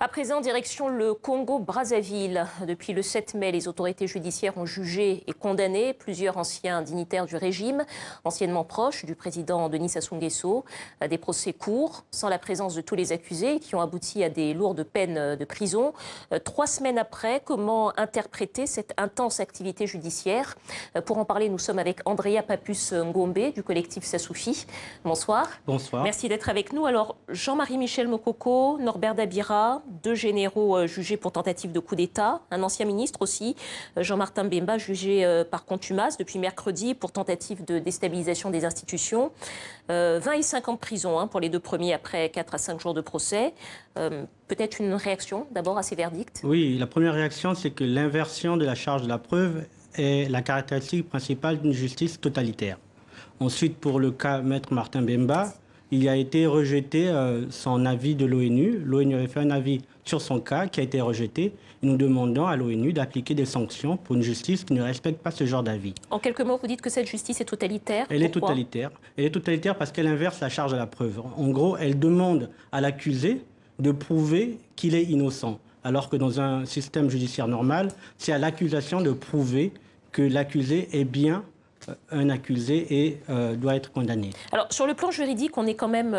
À présent, direction le Congo-Brazzaville. Depuis le 7 mai, les autorités judiciaires ont jugé et condamné plusieurs anciens dignitaires du régime, anciennement proches du président Denis Sassou Nguesso. Des procès courts, sans la présence de tous les accusés, qui ont abouti à des lourdes peines de prison. 3 semaines après, comment interpréter cette intense activité judiciaire? Pour en parler, nous sommes avec Andrea Papus-Ngombe du collectif Sassoufi. Bonsoir. Bonsoir. Merci d'être avec nous. Alors, Jean-Marie Michel Mokoko, Norbert Dabira, 2 généraux jugés pour tentative de coup d'État, un ancien ministre aussi, Jean-Martin Bemba, jugé par contumace depuis mercredi pour tentative de déstabilisation des institutions. 20 et 5 ans de prison pour les 2 premiers après 4 à 5 jours de procès. Peut-être une réaction d'abord à ces verdicts? Oui, la première réaction, c'est que l'inversion de la charge de la preuve est la caractéristique principale d'une justice totalitaire. Ensuite, pour le cas Maître Martin Bemba, il a été rejeté son avis de l'ONU. L'ONU avait fait un avis sur son cas qui a été rejeté. Nous demandons à l'ONU d'appliquer des sanctions pour une justice qui ne respecte pas ce genre d'avis. En quelques mots, vous dites que cette justice est totalitaire. Elle est totalitaire. Elle est totalitaire parce qu'elle inverse la charge de la preuve. En gros, elle demande à l'accusé de prouver qu'il est innocent. Alors que dans un système judiciaire normal, c'est à l'accusation de prouver que l'accusé est bien un accusé et doit être condamné. Alors, sur le plan juridique, on est quand même,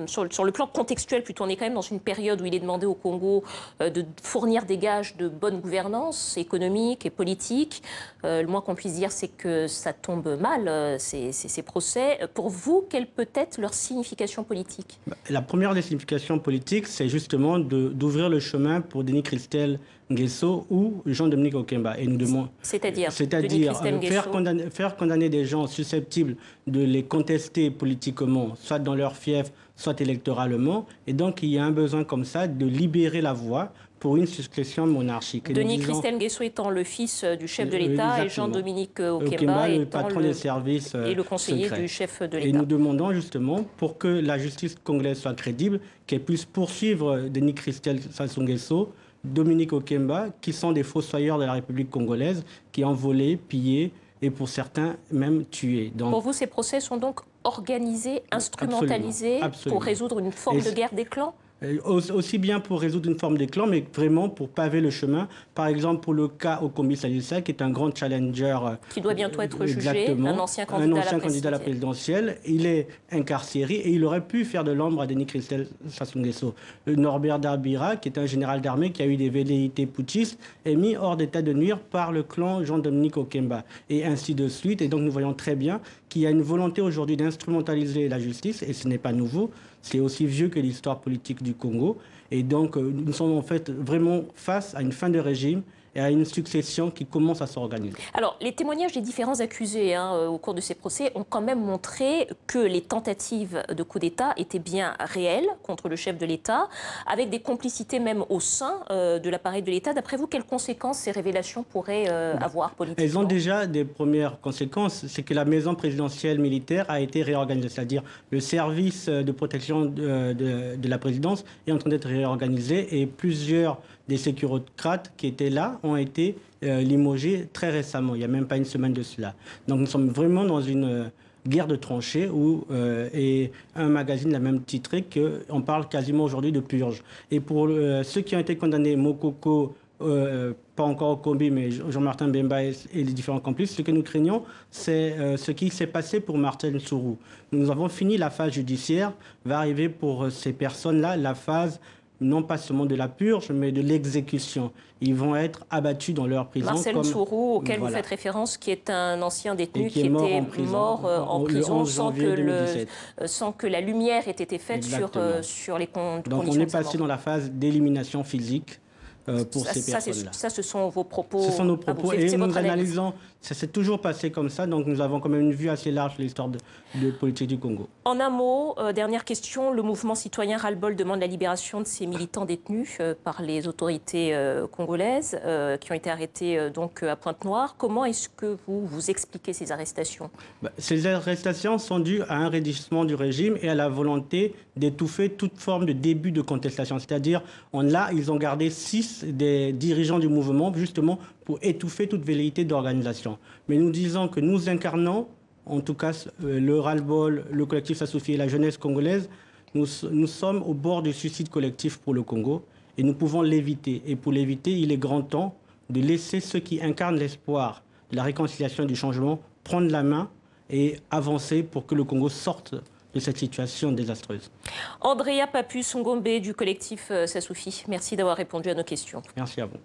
sur le plan contextuel plutôt, on est quand même dans une période où il est demandé au Congo de fournir des gages de bonne gouvernance économique et politique. Le moins qu'on puisse dire, c'est que ça tombe mal, ces procès. Pour vous, quelle peut être leur signification politique? La première des significations politiques, c'est justement d'ouvrir le chemin pour Denis Christel Nguesso ou Jean-Dominique Okemba. Et nous demandons, c'est-à-dire faire condamner des gens susceptibles de les contester politiquement, soit dans leur fief, soit électoralement. Et donc, il y a un besoin comme ça de libérer la voie pour une succession monarchique. Et Denis Christel Nguesso étant le fils du chef de l'État et Jean-Dominique Okemba le patron des services et le conseiller secrets du chef de l'État. Et nous demandons justement, pour que la justice congolaise soit crédible, qu'elle puisse poursuivre Denis Christel Sassou Nguesso, Dominique Okemba, qui sont des fossoyeurs de la République congolaise, qui ont volé, pillé et pour certains même tué. Donc, pour vous, ces procès sont donc organisés, instrumentalisés pour résoudre une forme de guerre des clans? Aussi bien pour résoudre une forme de clan, mais vraiment pour paver le chemin. Par exemple, pour le cas Okombi Salissa, qui est un grand challenger. Qui doit bientôt être jugé, un ancien candidat à la présidentielle. Il est incarcéré et il aurait pu faire de l'ombre à Denis Christel Sassou Nguesso. Norbert Dabira, qui est un général d'armée qui a eu des velléités putschistes, est mis hors d'état de nuire par le clan Jean-Dominique Okemba. Et ainsi de suite. Et donc nous voyons très bien qu'il y a une volonté aujourd'hui d'instrumentaliser la justice, et ce n'est pas nouveau, c'est aussi vieux que l'histoire politique du Congo. Et donc, nous sommes en fait vraiment face à une fin de régime et à une succession qui commence à s'organiser. Alors, les témoignages des différents accusés au cours de ces procès ont quand même montré que les tentatives de coup d'État étaient bien réelles contre le chef de l'État, avec des complicités même au sein de l'appareil de l'État. D'après vous, quelles conséquences ces révélations pourraient avoir politiquement? Elles ont déjà des premières conséquences. C'est que la maison présidentielle militaire a été réorganisée, c'est-à-dire le service de protection de la présidence est en train d'être réorganisé et plusieurs des sécurocrates qui étaient là ont été limogés très récemment, il n'y a même pas une semaine de cela. Donc nous sommes vraiment dans une guerre de tranchées et un magazine l'a même titré qu'on parle quasiment aujourd'hui de purge. Et pour ceux qui ont été condamnés, Mokoko, pas encore Okombi, mais Jean-Martin Bemba et les différents complices, ce que nous craignons, c'est ce qui s'est passé pour Martin Sourou. Nous avons fini la phase judiciaire, va arriver pour ces personnes-là la phase non pas seulement de la purge, mais de l'exécution. Ils vont être abattus dans leur prison. Marcel Sourou, auquel vous faites référence, qui est un ancien détenu qui était mort en prison sans que la lumière ait été faite sur les conditions. Donc on est passé dans la phase d'élimination physique pour ces personnes-là. Ça, ce sont vos propos. Ce sont nos propos et nous analysons. Ça s'est toujours passé comme ça, donc nous avons quand même une vue assez large de l'histoire de politique du Congo. En un mot, dernière question, le mouvement citoyen Ras-le-Bol demande la libération de ces militants détenus par les autorités congolaises qui ont été arrêtés donc à Pointe-Noire. Comment est-ce que vous expliquez ces arrestations? Ces arrestations sont dues à un raidissement du régime et à la volonté d'étouffer toute forme de début de contestation. C'est-à-dire, là, ils ont gardé 6 des dirigeants du mouvement, justement, pour étouffer toute velléité d'organisation. Mais nous disons que nous incarnons, en tout cas le Ras-le-Bol, le collectif Sassoufi et la jeunesse congolaise, nous sommes au bord du suicide collectif pour le Congo. et nous pouvons l'éviter. Et pour l'éviter, il est grand temps de laisser ceux qui incarnent l'espoir de la réconciliation et du changement prendre la main et avancer pour que le Congo sorte de cette situation désastreuse. Andrea Papus Ngombe du collectif Sassoufi, merci d'avoir répondu à nos questions. Merci à vous.